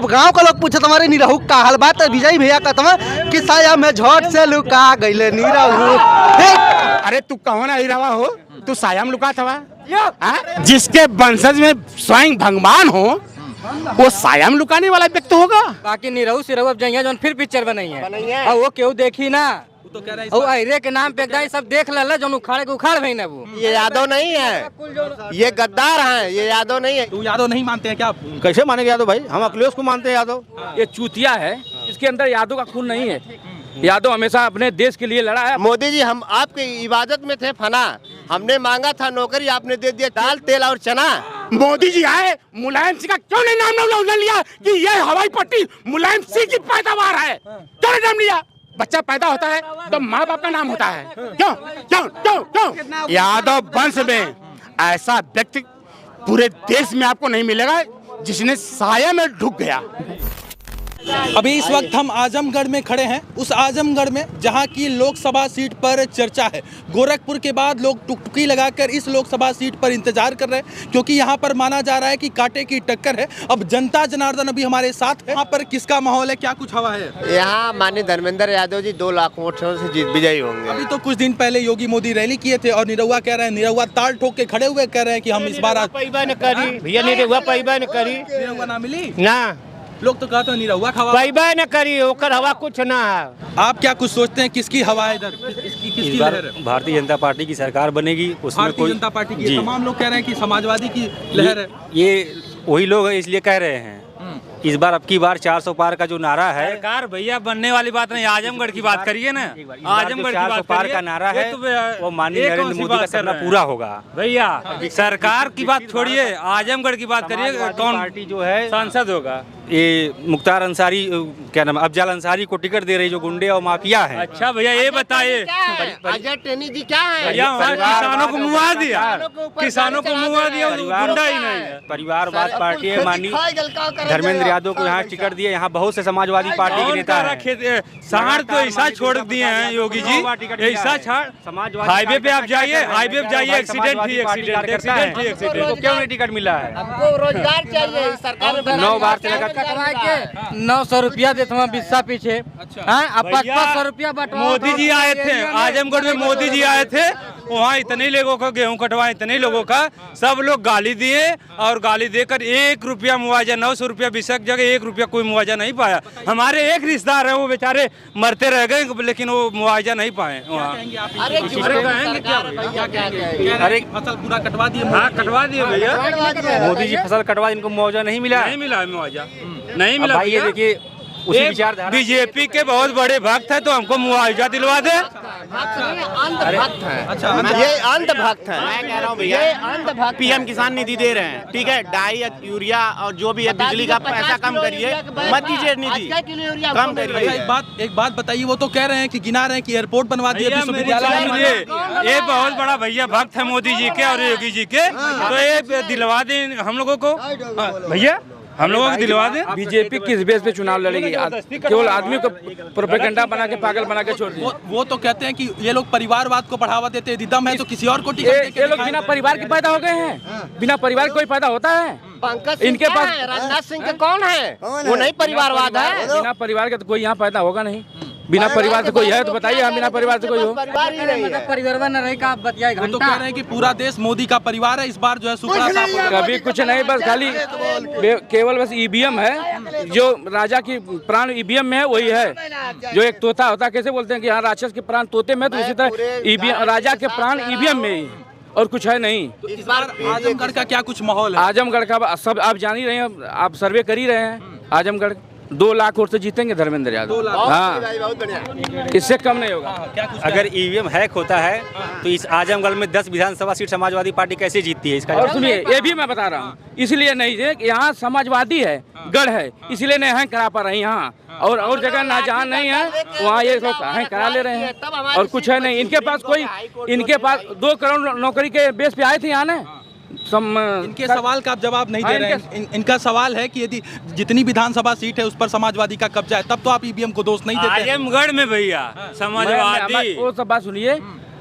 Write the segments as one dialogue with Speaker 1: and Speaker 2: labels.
Speaker 1: अब गांव का लोग पूछे तुम्हारे निरहू का हाल बात विजय भैया कहता कि साया में झोट से लुका गईले निरहू।
Speaker 2: अरे तू कौन आई रवा हो? तू साया में लुका था? जिसके वंशज में स्वयं भगवान हो वो साया में लुकाने वाला व्यक्ति होगा।
Speaker 3: बाकी निरहू सिरहू अब जाइए जो फिर पिक्चर बनाई है और वो क्यों देखी ना
Speaker 4: तो कह रहा है
Speaker 3: और अहिरे के नाम पे एकदम सब देख ले जो उखाड़े के उखाड़ भई ना वो।
Speaker 5: ये यादव नहीं है, ये गद्दार हैं, ये यादव नहीं है।
Speaker 4: तू यादव नहीं मानते हैं क्या?
Speaker 6: कैसे मानेंगे यादव भाई? हम अखिलेश को मानते हैं यादव।
Speaker 7: ये चूतिया है, इसके अंदर यादव का खून नहीं है। यादव हमेशा अपने देश के लिए लड़ा है।
Speaker 5: मोदी जी हम आपकी इबादत में थे फना, हमने मांगा था नौकरी, आपने दे दिया दाल तेल और चना।
Speaker 2: मोदी जी आए, मुलायम सिंह का क्यों नहीं नाम लिया कि ये हवाई पट्टी मुलायम सिंह की पैदावार है? क्यों नहीं नाम लिया? बच्चा पैदा होता है तो माँ बाप का नाम होता है। क्यों क्यों क्यों क्यों? यादव वंश में ऐसा व्यक्ति पूरे देश में आपको नहीं मिलेगा जिसने साया में ढुक गया।
Speaker 4: अभी इस वक्त हम आजमगढ़ में खड़े हैं, उस आजमगढ़ में जहां की लोकसभा सीट पर चर्चा है। गोरखपुर के बाद लोग टुकटुकी लगाकर इस लोकसभा सीट पर इंतजार कर रहे हैं क्योंकि यहां पर माना जा रहा है कि कांटे की टक्कर है। अब जनता जनार्दन अभी हमारे साथ है। यहाँ पर किसका माहौल है, क्या कुछ हवा है?
Speaker 5: यहाँ माननीय धर्मेंद्र यादव जी 2 लाख वोटों से जीत विजयी होंगे।
Speaker 4: अभी तो कुछ दिन पहले योगी मोदी रैली किए थे और निरहुआ कह रहे हैं, निरहुआ ताल ठोक के खड़े हुए कह रहे हैं कि हम इस बार
Speaker 5: भैया निरहुआ पैबा न करी,
Speaker 4: निरहुआ ना मिली
Speaker 5: ना
Speaker 4: लोग तो कहते हैं निरहुआ खवा
Speaker 5: पैबा न करी, ओकर हवा कुछ ना है।
Speaker 4: आप क्या कुछ सोचते हैं किसकी हवा है इधर? किसकी लहर है?
Speaker 7: भारतीय जनता पार्टी की सरकार बनेगी, उसमें
Speaker 4: भारतीय जनता पार्टी की तमाम लोग कह रहे हैं कि समाजवादी की लहर है।
Speaker 7: ये वही लोग इसलिए कह रहे हैं। इस बार अब की बार 400 पार का जो नारा है,
Speaker 3: सरकार भैया बनने वाली बात नहीं, आजमगढ़ की बात करिए ना।
Speaker 7: आजमगढ़ की 400 पार का नारा है वो माननीय नरेंद्र मोदी का सपना पूरा होगा।
Speaker 3: भैया सरकार की बात छोड़िए, आजमगढ़ की बात करिए। कौन
Speaker 7: पार्टी जो है
Speaker 3: सांसद होगा?
Speaker 7: ये मुख्तार अंसारी, क्या नाम, अफजल अंसारी को टिकट दे रही जो गुंडे और माफिया है।
Speaker 3: अच्छा भैया ये बताइए,
Speaker 5: अजय टेनी जी क्या है?
Speaker 3: भैया वहाँ किसानों को मुआ दिया, किसानों को मुआ दिया, गुंडा ही नहीं है।
Speaker 7: परिवारवाद पार्टी है, माननीय धर्मेंद्र यादव को यहाँ टिकट दिए। यहाँ बहुत से समाजवादी पार्टी के नेता हैं।
Speaker 3: सहार तो ऐसा छोड़ दिए हैं योगी जी, ऐसा छाड़। हाईवे पे आप जाइए, हाईवे पे जाइए, एक्सीडेंट ही एक्सीडेंट।
Speaker 7: क्यों नहीं टिकट मिला है?
Speaker 5: हमको रोजगार चाहिए, सरकार
Speaker 7: 9 बार से लगा
Speaker 3: 900 रुपया देते वहाँ बिस्सा पीछे। अब 500 रुपया बंटवाओ। मोदी जी आए थे आजमगढ़ में, मोदी जी आए थे वहाँ, इतने लोगों का गेहूं कटवा, इतने लोगों का, सब लोग गाली दिए और गाली देकर 1 रुपया मुआवजा, 900 रुपया बिसक जगह 1 रुपया कोई मुआवजा नहीं पाया। हमारे एक रिश्तेदार है वो बेचारे मरते रह गए लेकिन वो मुआवजा नहीं पाए वहाँ।
Speaker 4: अरे फसल पूरा कटवा दिए।
Speaker 3: हाँ कटवा दिए भैया,
Speaker 7: मोदी जी फसल कटवा, इनको मुआवजा नहीं मिला।
Speaker 3: नहीं मिला मुआवजा, नहीं मिला।
Speaker 7: भाई ये देखिए उसी विचारधारा,
Speaker 3: बीजेपी के बहुत बड़े भक्त है तो हमको मुआवजा दिलवा दे।
Speaker 5: अंधभक्त है।
Speaker 4: अच्छा
Speaker 5: ये अंधभक्त है।
Speaker 6: मैं कह रहा हूँ भैया, पीएम किसान निधि दे रहे हैं, ठीक है, डाई यूरिया और जो भी है बिजली का पैसा कम करिए, मत दीजिए निधि, कम करिए।
Speaker 4: एक बात बताइए, वो तो कह रहे हैं कि गिना रहे हैं कि एयरपोर्ट बनवा दिए, विश्वविद्यालय।
Speaker 3: ये बहुत बड़ा भैया भक्त है मोदी जी के और योगी जी के, तो ये दिलवा दें हम लोगों को भैया, हम लोगों को दिलवा दें।
Speaker 7: बीजेपी किस बेस पे चुनाव लड़ेगी? केवल आदमी को प्रोपेगेंडा बना के, पागल बना के छोड़ दिया।
Speaker 4: वो तो कहते हैं कि ये लोग परिवारवाद को बढ़ावा देते हैं, दम है तो किसी और को टिकट।
Speaker 7: ये लोग बिना परिवार के पैदा हो गए हैं, बिना परिवार के कोई पैदा होता है?
Speaker 5: पंकज
Speaker 7: इनके पास
Speaker 5: राजनाथ सिंह के कौन है? वो नहीं परिवारवाद है।
Speaker 7: बिना परिवार के तो कोई यहाँ पैदा होगा नहीं। बिना परिवार से कोई है तो बताइए, हम बिना परिवार से कोई हो?
Speaker 3: परिवार में नहीं का बतियाए।
Speaker 4: वो तो कह रहे हैं कि पूरा देश मोदी का परिवार है, इस बार जो है सुपड़ा साफ होगा।
Speaker 7: कभी कुछ नहीं, बस खाली केवल बस ईवीएम है, जो राजा की प्राण ईवीएम में है वही है। जो एक तोता होता है, कैसे बोलते हैं कि हाँ राक्षस के प्राण तोते में, तो उसी तरह ईवीएम, राजा के प्राण ईवीएम में ही, और कुछ है नहीं।
Speaker 4: तो इस बार आजमगढ़ का क्या कुछ माहौल है?
Speaker 7: आजमगढ़ का सब आप जान ही रहे हैं, आप सर्वे कर ही रहे हैं। आजमगढ़ 2 लाख वोट से जीतेंगे धर्मेंद्र यादव। हाँ, इससे कम नहीं होगा।
Speaker 8: अगर ईवीएम हैक होता है तो इस आजमगढ़ में 10 विधानसभा सीट समाजवादी पार्टी कैसे जीतती है? इसका
Speaker 7: और सुनिए, ये भी मैं बता रहा हूँ, इसलिए नहीं है कि यहाँ समाजवादी है, गढ़ है, इसलिए नहीं हैक करा पा रहे हैं यहाँ। और जगह ना जहाँ नहीं है वहाँ ये लोग हैक करा ले रहे हैं, और कुछ है नहीं इनके पास। कोई इनके पास 2 करोड़ नौकरी के बेस पे आए थे यहाँ ने।
Speaker 4: इनके सवाल का आप जवाब नहीं दे रहे हैं। इनका सवाल है कि यदि जितनी विधानसभा सीट है उस पर समाजवादी का कब्जा है, तब तो आप ईवीएम को दोष नहीं देते।
Speaker 3: आजमगढ़ में भैया समाजवादी,
Speaker 7: वो सब बात सुनिए,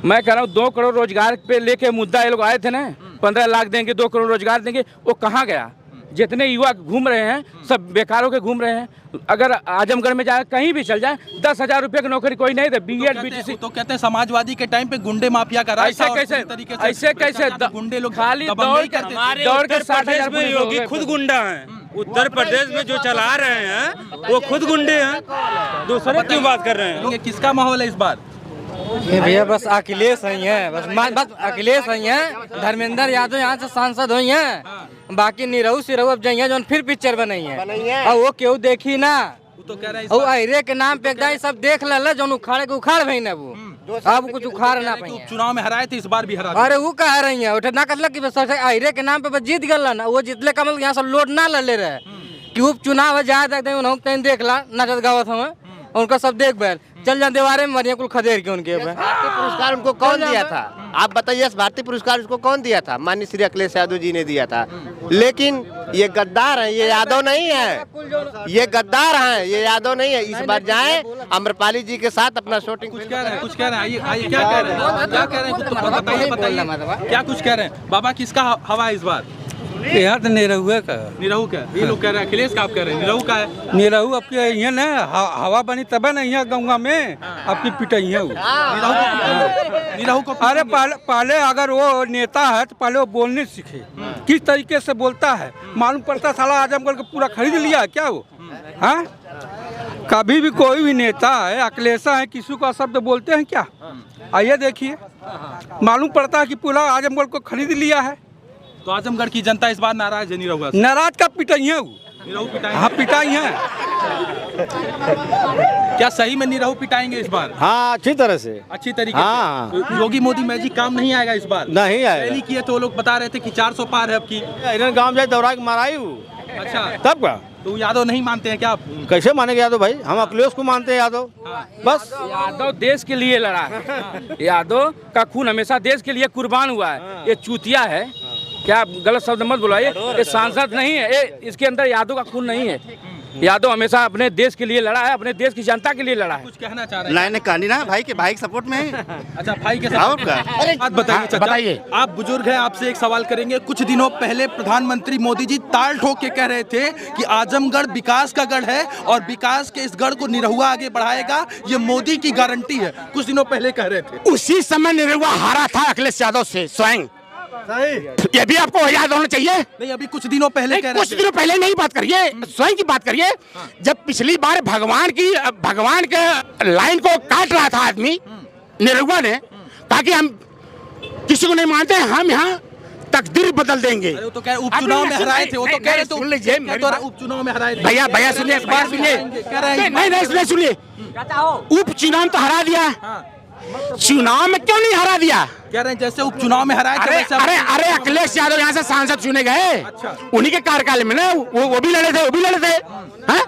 Speaker 7: मैं कह रहा हूँ 2 करोड़ रोजगार पे लेके मुद्दा ये लोग आए थे ना, 15 लाख देंगे, 2 करोड़ रोजगार देंगे, वो कहाँ गया? जितने युवा घूम रहे हैं सब बेकार होकर घूम रहे हैं। अगर आजमगढ़ में जाए कहीं भी चल जाए 10,000 रुपये की नौकरी कोई नहीं दे। बीएड बीटीसी
Speaker 4: तो कहते हैं समाजवादी के टाइम पे गुंडे माफिया का राज था और
Speaker 7: ऐसे
Speaker 4: पूरी तरीके से
Speaker 7: ऐसे कैसे
Speaker 4: गुंडे लोग
Speaker 7: खाली
Speaker 4: दबंगई
Speaker 7: दौड़
Speaker 4: करते थे।
Speaker 7: दौड़ के 60,000
Speaker 3: में योगी खुद गुंडा हैं। उत्तर प्रदेश में जो चला रहे हैं वो खुद गुंडे हैं। दूसरे क्यों बात कर रहे हैं?
Speaker 4: ये किसका माहौल है इस बार?
Speaker 3: ये भैया बस अखिलेश ही हैं, बस अखिलेश ही हैं। धर्मेंद्र यादव यहाँ से सांसद हुई हैं, बाकी निरहू सिरहू अब जाइए जो फिर पिक्चर बनाई है और वो क्यों देखी ना।
Speaker 4: तो कह रहे हैं
Speaker 3: और अहिरे के नाम पे एकदम सब देख ले जो उखाड़े के उखाड़ भई ना वो अब कुछ उखाड़ ना पाई।
Speaker 4: चुनाव में हराए थे, इस बार भी हरा।
Speaker 3: अरे वो कह रही है उठे ना कतल की अहिरे के नाम पे जीत गल ना, वो जीतले कमल यहाँ से लोड ना ले रहे कि उप चुनाव जाए एकदम देख ला नाचत गावत हमें उनका सब देख बैल चल जा दीवारे में मरिया कुल खदेड़ के उनके
Speaker 5: भारतीय पुरस्कार उनको कौन दिया था? आप बताइए, इस भारतीय पुरस्कार उसको कौन दिया था? माननीय श्री अखिलेश यादव जी ने दिया था। लेकिन ये गद्दार हैं, ये यादव नहीं है, ये गद्दार हैं, ये यादव नहीं है। इस बार जाएं अम्रपाली जी के साथ अपना शूटिंग।
Speaker 4: कुछ कह रहे हैं, कुछ कह रहे हैं, आइए क्या कह रहे हैं, क्या कह रहे हैं, कुछ बताइए क्या कुछ कह रहे हैं। बाबा किसका हवा है इस बार?
Speaker 9: यहाँ तो निरहुआ का,
Speaker 4: निरहू का। ये लोग कह रहे हैं अखिलेश का, आप कह रहे हैं निरहू का है।
Speaker 9: निरहू आपके यहाँ ना हवा बनी तब ना यहाँ गंगा में आपकी पिटाई है।
Speaker 4: निरहू को
Speaker 9: अरे पहले अगर वो नेता है तो पहले वो बोलने सीखे, किस तरीके से बोलता है मालूम पड़ता। साला आजमगढ़ को पूरा खरीद लिया है क्या वो? हाँ, कभी भी कोई भी नेता है अखिलेश है किसी को शब्द बोलते हैं क्या? आइए देखिए, मालूम पड़ता है कि पूरा आजमगढ़ को खरीद लिया है।
Speaker 4: तो आजमगढ़ की जनता इस बार नाराज है निरहुआ से।
Speaker 9: नाराज का पिटाई है वो,
Speaker 4: निरहू पिटाई।
Speaker 9: हाँ पिटाई है।
Speaker 4: क्या सही में निरहू पिटाएंगे इस बार?
Speaker 6: हाँ, अच्छी तरह से,
Speaker 4: अच्छी तरीके
Speaker 6: हाँ।
Speaker 4: से। योगी मोदी मैजिक काम नहीं आएगा इस बार?
Speaker 6: नहीं आएगा।
Speaker 4: पहली किए तो वो लोग बता रहे थे कि 400 पार है अब की।
Speaker 6: इन्होंने गांव जाए दौड़ा के मारा ही वो।
Speaker 4: अच्छा,
Speaker 6: तब का
Speaker 4: तो यादव नहीं मानते हैं क्या आप?
Speaker 6: कैसे मानेंगे यादव भाई? हम अखिलेश को मानते हैं यादव। बस
Speaker 7: यादव देश के लिए लड़ा है। यादव का खून हमेशा देश के लिए कुर्बान हुआ है। ये चूतिया है, क्या गलत शब्द मत बुलाइए। ये सांसद नहीं है, इसके अंदर यादव का खून नहीं है। यादव हमेशा अपने देश के लिए लड़ा है, अपने देश की जनता के लिए लड़ा है।
Speaker 4: कुछ कहना चाह रहे हैं?
Speaker 6: लाइन कहानी ना भाई के भाई के सपोर्ट में है।
Speaker 4: अच्छा, भाई के साथ बात बताइए चाचा।
Speaker 2: बताइए।
Speaker 4: आप बुजुर्ग हैं, आपसे एक सवाल करेंगे। कुछ दिनों पहले प्रधानमंत्री मोदी जी ताल ठोक के कह रहे थे कि आजमगढ़ विकास का गढ़ है और विकास के इस गढ़ को निरहुआ आगे बढ़ाएगा, ये मोदी की गारंटी है। कुछ दिनों पहले कह रहे थे।
Speaker 2: उसी समय निरहुआ हारा था अखिलेश यादव से स्वयं। ये भी आपको याद होना चाहिए।
Speaker 4: नहीं, अभी कुछ दिनों पहले कह रहे
Speaker 2: कुछ
Speaker 4: थे।
Speaker 2: दिनों पहले नहीं बात करिए, स्वयं की बात करिए। जब पिछली बार भगवान के लाइन को काट रहा था आदमी, निरहुआ ने कहा कि हम किसी को नहीं मानते, हम यहाँ तकदीर बदल देंगे।
Speaker 4: अरे वो तो कह रहे उपचुनाव में हराए थे, वो तो कह रहे थे
Speaker 2: सुन लीजिए,
Speaker 4: उपचुनाव में हराए थे।
Speaker 2: भैया सुनिए, एक बार सुनिए। नहीं सुनिए, उपचुनाव तो हरा दिया, चुनाव में क्यों नहीं हरा दिया?
Speaker 4: कह रहे हैं जैसे उपचुनाव में हराए थे वैसे।
Speaker 2: अरे अखिलेश यादव यहाँ से सांसद चुने गए।
Speaker 4: अच्छा।
Speaker 2: उन्हीं के कार्यकाल में ना वो भी लड़े थे, हाँ?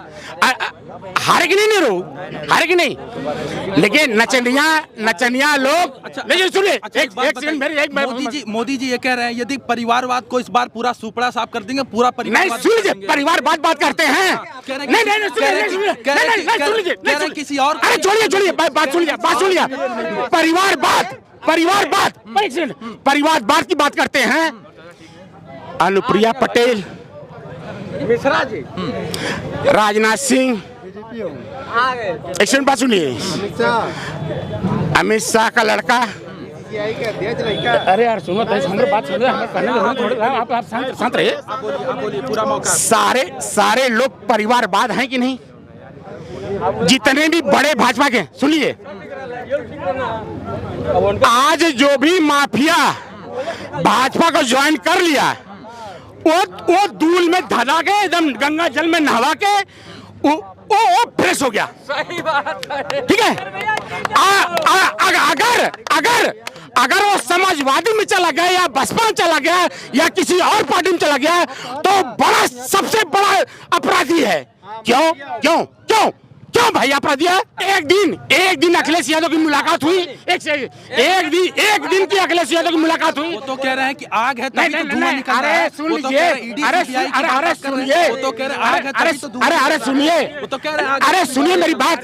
Speaker 2: हारे कि नहीं निरहू, हारे कि नहीं? लेकिन नचनिया लोग।
Speaker 4: अच्छा,
Speaker 2: लेकिन सुनिए,
Speaker 4: अच्छा,
Speaker 2: एक सेकंड मेरी
Speaker 4: मोदी जी ये कह रहे हैं यदि परिवारवाद को इस बार पूरा सुपड़ा साफ कर देंगे, पूरा परिवार।
Speaker 2: नहीं सुन लीजिए, परिवार बात करते हैं। नहीं सुन लीजिए,
Speaker 4: किसी और।
Speaker 2: अरे छोड़िए, बात सुन लिया। परिवार बात की बात करते हैं। अनुप्रिया पटेल,
Speaker 7: मिश्रा जी,
Speaker 2: राजनाथ सिंह, एक बात सुनिए, अमित शाह का लड़का। अरे यार सुनो, हमारी बात सुनो, आप शांत रहिए।
Speaker 4: पूरा मौका।
Speaker 2: सारे लोग परिवारवाद हैं कि नहीं? जितने भी बड़े भाजपा के, सुनिए, आज जो भी माफिया भाजपा को ज्वाइन कर लिया, वो दूल में धरा के एकदम गंगा जल में नहवा के वो फ्रेश हो गया।
Speaker 3: सही बात है,
Speaker 2: ठीक है। अगर वो समाजवादी में चला गया या बसपा में चला गया या किसी और पार्टी में चला गया तो सबसे बड़ा अपराधी है। क्यों क्यों भाई अपराधी है? एक दिन अखिलेश यादव की मुलाकात हुई, एक दिन की अखिलेश यादव की मुलाकात हुई।
Speaker 4: वो तो कह रहे हैं कि आग है तभी तो धुआं निकल रहा
Speaker 2: अरे
Speaker 4: है।
Speaker 2: सुन
Speaker 4: वो तो
Speaker 2: लीजिए,
Speaker 4: कह रहे हैं ED
Speaker 2: अरे
Speaker 4: CBI की बात कर रहे हैं। वो तो कह रहे हैं आग है तभी तो धुआं
Speaker 2: अरे सुनिए,
Speaker 4: वो तो कह रहे हैं आग है
Speaker 2: अरे
Speaker 4: तभी
Speaker 2: सुनिए
Speaker 4: तो
Speaker 2: मेरी बात।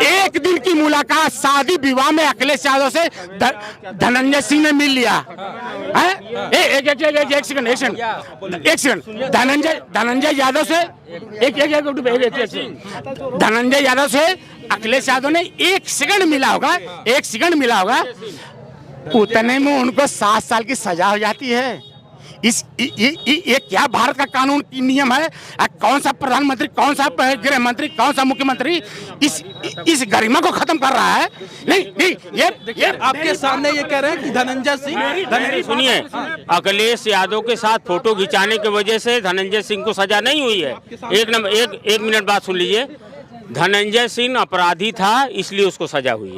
Speaker 2: एक दिन की मुलाकात शादी विवाह में अखिलेश यादव से धनंजय सिंह ने मिल लिया है। एक सेकंड धनंजय यादव से धनंजय यादव से अखिलेश यादव ने एक सेकंड मिला होगा, उतने में उनको 7 साल की सजा हो जाती है। ये क्या भारत का कानून की नियम है? कौन सा प्रधानमंत्री, कौन सा गृह मंत्री, कौन सा मुख्यमंत्री इस गरिमा को खत्म कर रहा है? नहीं ये
Speaker 4: आपके सामने ये कह रहे हैं कि धनंजय सिंह
Speaker 8: सुनिए, अखिलेश यादव के साथ फोटो खिंचाने की वजह से धनंजय सिंह को सजा नहीं हुई है। एक मिनट बात सुन लीजिए। धनंजय सिंह अपराधी था इसलिए उसको सजा हुई है।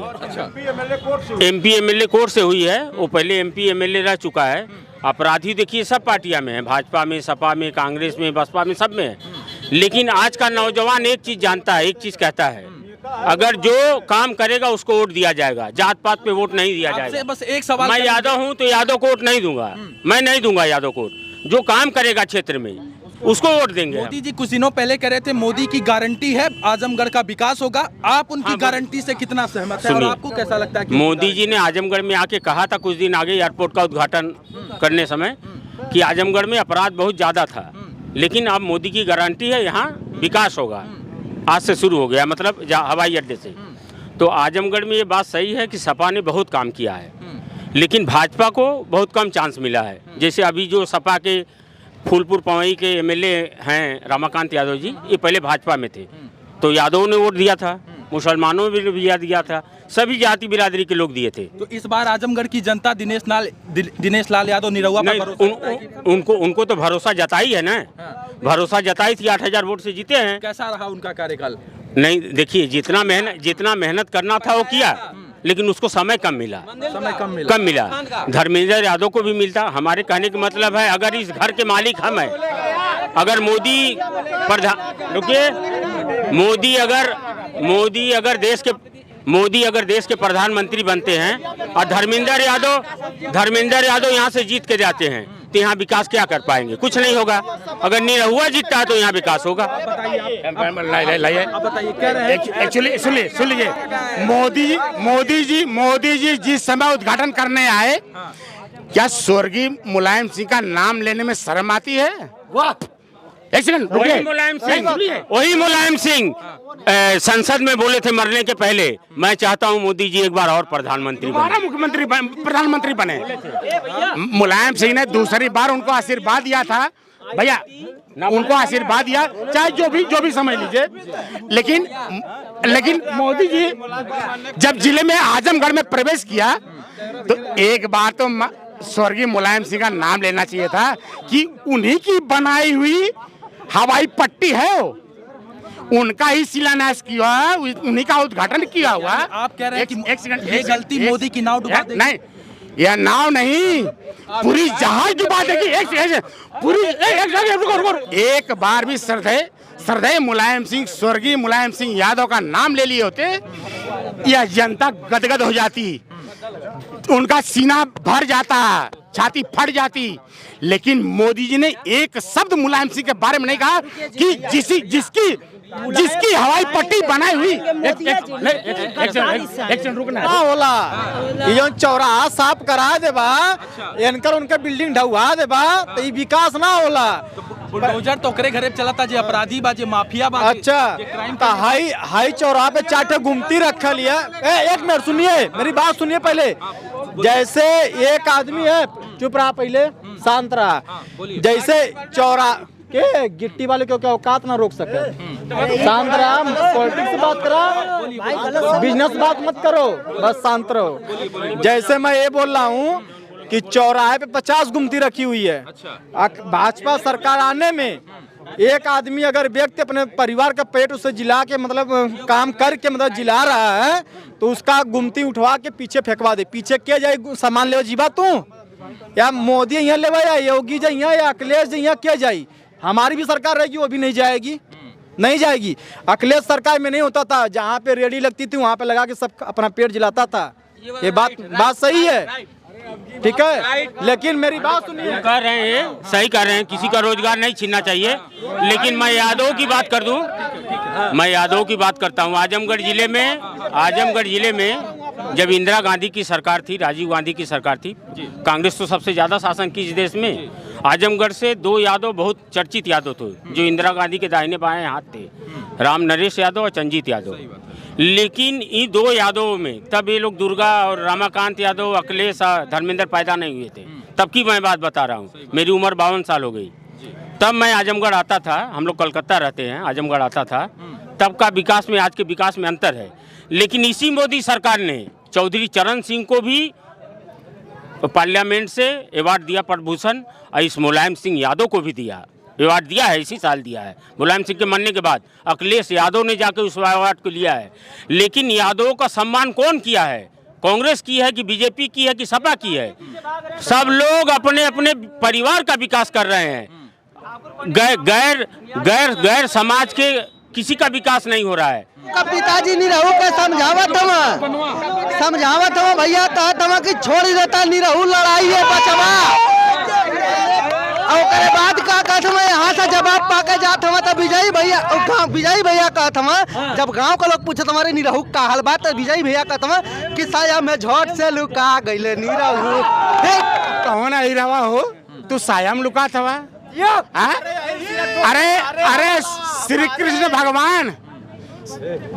Speaker 8: MP MLA कोर्ट से हुई है। वो पहले MP MLA रह चुका है। अपराधी देखिए सब पार्टियां में है, भाजपा में, सपा में, कांग्रेस में, बसपा में, सब में है। लेकिन आज का नौजवान एक चीज जानता है, एक चीज कहता है, अगर जो काम करेगा उसको वोट दिया जाएगा, जात पात पे वोट नहीं दिया जाएगा।
Speaker 4: बस एक सवाल,
Speaker 8: मैं यादव हूँ तो यादव को वोट नहीं दूंगा, मैं नहीं दूंगा यादव को। जो काम करेगा क्षेत्र में उसको वोट देंगे।
Speaker 4: मोदी जी कुछ दिनों पहले कह रहे थे मोदी की गारंटी है आजमगढ़ का विकास होगा। आप उनकी गारंटी से कितना सहमत है और आपको कैसा लगता है कि
Speaker 8: मोदी जी ने आजमगढ़ में आके कहा था कुछ दिन आगे एयरपोर्ट का उद्घाटन करने समय कि आजमगढ़ में अपराध बहुत ज़्यादा था, लेकिन अब मोदी की गारंटी है यहाँ विकास होगा। आज से शुरू हो गया, मतलब हवाई अड्डे से। तो आजमगढ़ में ये बात सही है कि सपा ने बहुत काम किया है, लेकिन भाजपा को बहुत कम चांस मिला है। जैसे अभी जो सपा के फूलपुर पवई के MLA हैं रमाकांत यादव जी, ये पहले भाजपा में थे, तो यादव ने वोट दिया था, मुसलमानों ने भी दिया था, सभी जाति बिरादरी के लोग दिए थे।
Speaker 4: तो इस बार आजमगढ़ की जनता दिनेश लाल यादव निरहुआ पर भरोसा
Speaker 8: उनको तो भरोसा जताई है ना। भरोसा जताई थी, 8000 वोट से जीते हैं।
Speaker 4: कैसा रहा उनका कार्यकाल?
Speaker 8: नहीं देखिए, जितना मेहनत करना था वो किया, लेकिन उसको समय कम मिला। धर्मेंद्र यादव को भी मिलता। हमारे कहने का मतलब है, अगर इस घर के मालिक हम हैं, अगर मोदी अगर देश के प्रधानमंत्री बनते हैं और धर्मेंद्र यादव यहाँ से जीत के जाते हैं, तो यहाँ विकास क्या कर पाएंगे? कुछ नहीं होगा। अगर निरहुआ जीतता है तो यहाँ विकास होगा।
Speaker 2: एक्चुअली सुन लीजिए, मोदी जी जिस समय उद्घाटन करने आए, क्या स्वर्गीय मुलायम सिंह का नाम लेने में शर्म आती है? वाह,
Speaker 8: वही मुलायम सिंह संसद में बोले थे मरने के पहले, मैं चाहता हूं मोदी जी एक बार और प्रधानमंत्री
Speaker 2: बने। मुलायम सिंह ने दूसरी बार उनको आशीर्वाद दिया था भैया, उनको आशीर्वाद दिया, चाहे जो भी समझ लीजिए। लेकिन मोदी जी जब जिले में आजमगढ़ में प्रवेश किया, तो एक बार तो स्वर्गीय मुलायम सिंह का नाम लेना चाहिए था कि उन्हीं की बनाई हुई हवाई पट्टी है, उनका ही शिलान्यास किया, उन्हीं का उद्घाटन किया हुआ।
Speaker 4: आप कह रहे हैं कि ये गलती मोदी की नाव डुबा देगी?
Speaker 2: नहीं, यह नाव नहीं, पूरी जहाज डुबा देगी। एक बार भी श्रद्धेय मुलायम सिंह, स्वर्गीय मुलायम सिंह यादव का नाम ले लिए होते, यह जनता गदगद हो जाती, उनका सीना भर जाता, छाती फट जाती। लेकिन मोदी जी ने एक शब्द मुलायम सिंह के बारे में नहीं कहा कि जिसकी हवाई पट्टी बनाई हुई। एक रुकना
Speaker 1: होला, ये चौराहा साफ करा देबा, इनकर उनका बिल्डिंग ढवा देबा, तो ये विकास ना होला।
Speaker 4: बुलडोजर तो करे घरे चलता, जे अपराधी बा, जे माफिया बा,
Speaker 1: अच्छा, तो हाई चौराहा पे 4 गुमती रखल है। एक मिनट सुनिए, मेरी बात सुनिए पहले। जैसे एक आदमी है, चुप रहा, पहले शांत रहा। जैसे चौरा के गिट्टी वाले को क्या औकात ना रोक सके, शांत रहा, पॉलिटिक्स से बात करा, बिजनेस बात मत करो, बस शांत रहो। जैसे मैं ये बोल रहा हूँ कि चौराहे पे 50 गुमती रखी हुई है। भाजपा सरकार आने में एक आदमी, अगर व्यक्ति अपने परिवार का पेट उससे जिला के, मतलब काम करके, मतलब जिला रहा है, तो उसका गुमती उठवा के पीछे फेंकवा दे। पीछे क्या जाए सामान ले जीवा तू, या मोदी यहाँ ले, या योगी जी यहाँ, या अखिलेश जी यहाँ क्या जाई? हमारी भी सरकार रहेगी, वो भी नहीं जाएगी। नहीं जाएगी। अखिलेश सरकार में नहीं होता था, जहाँ पे रेडी लगती थी वहाँ पे लगा के सब अपना पेट जलाता था। ये बात सही है, ठीक है, लेकिन मेरी बात सुनिए।
Speaker 8: कह रहे हैं, सही कह रहे हैं, किसी का रोजगार नहीं छीनना चाहिए, लेकिन मैं यादव की बात कर दूं, मैं यादव की बात करता हूं। आजमगढ़ जिले में जब इंदिरा गांधी की सरकार थी, राजीव गांधी की सरकार थी, कांग्रेस तो सबसे ज्यादा शासन की इस देश में। आजमगढ़ से 2 यादव बहुत चर्चित यादव थे जो इंदिरा गांधी के दाहिने बाएं हाथ थे, राम नरेश यादव और चंजीत यादव। लेकिन इन 2 यादवों में तब ये लोग दुर्गा और रामाकांत यादव, अखिलेश और धर्मेंद्र पैदा नहीं हुए थे। तब की मैं बात बता रहा हूँ, मेरी उम्र 52 साल हो गई। तब मैं आजमगढ़ आता था, हम लोग कलकत्ता रहते हैं, आजमगढ़ आता था। तब का विकास में आज के विकास में अंतर है। लेकिन इसी मोदी सरकार ने चौधरी चरण सिंह को भी पार्लियामेंट से अवार्ड दिया, पद्म भूषण, और इस मुलायम सिंह यादव को भी दिया, अवार्ड दिया है, इसी साल दिया है। मुलायम सिंह के मरने के बाद अखिलेश यादव ने जाकर उस अवार्ड को लिया है। लेकिन यादवों का सम्मान कौन किया है? कांग्रेस की है कि बीजेपी की है कि सपा की है? सब लोग अपने अपने परिवार का विकास कर रहे हैं। गैर समाज के किसी का विकास नहीं हो रहा है।
Speaker 10: पिताजी निरहू के समझावत हम भैया, कहत हम कि छोड़ी देता निरहू लड़ाई है बचवा। और करे बाद का कहत हम यहाँ से जवाब पाके जात हम तो विजय भैया कहत हम, जब गांव के लोग पूछत हमारे निरहू का हाल बात, तो विजय भैया कहत हम कि साया में झोट से लुका गईले निरहू।
Speaker 2: कौन आई रवा हो तू? साया में लुका था? अरे श्री कृष्ण भगवान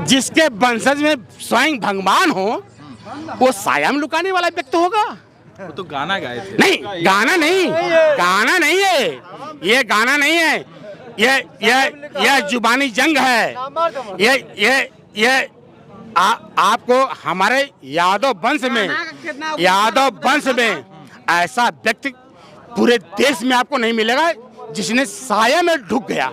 Speaker 2: जिसके वंशज में स्वयं भगवान हो, वो साया में लुकाने वाला व्यक्ति होगा?
Speaker 4: वो तो गाना गाए थे।
Speaker 2: नहीं, गाना नहीं है, ये गाना नहीं है, ये जुबानी जंग है। ये आपको हमारे यादव वंश में ऐसा व्यक्ति पूरे देश में आपको नहीं मिलेगा जिसने साया में ढुक गया।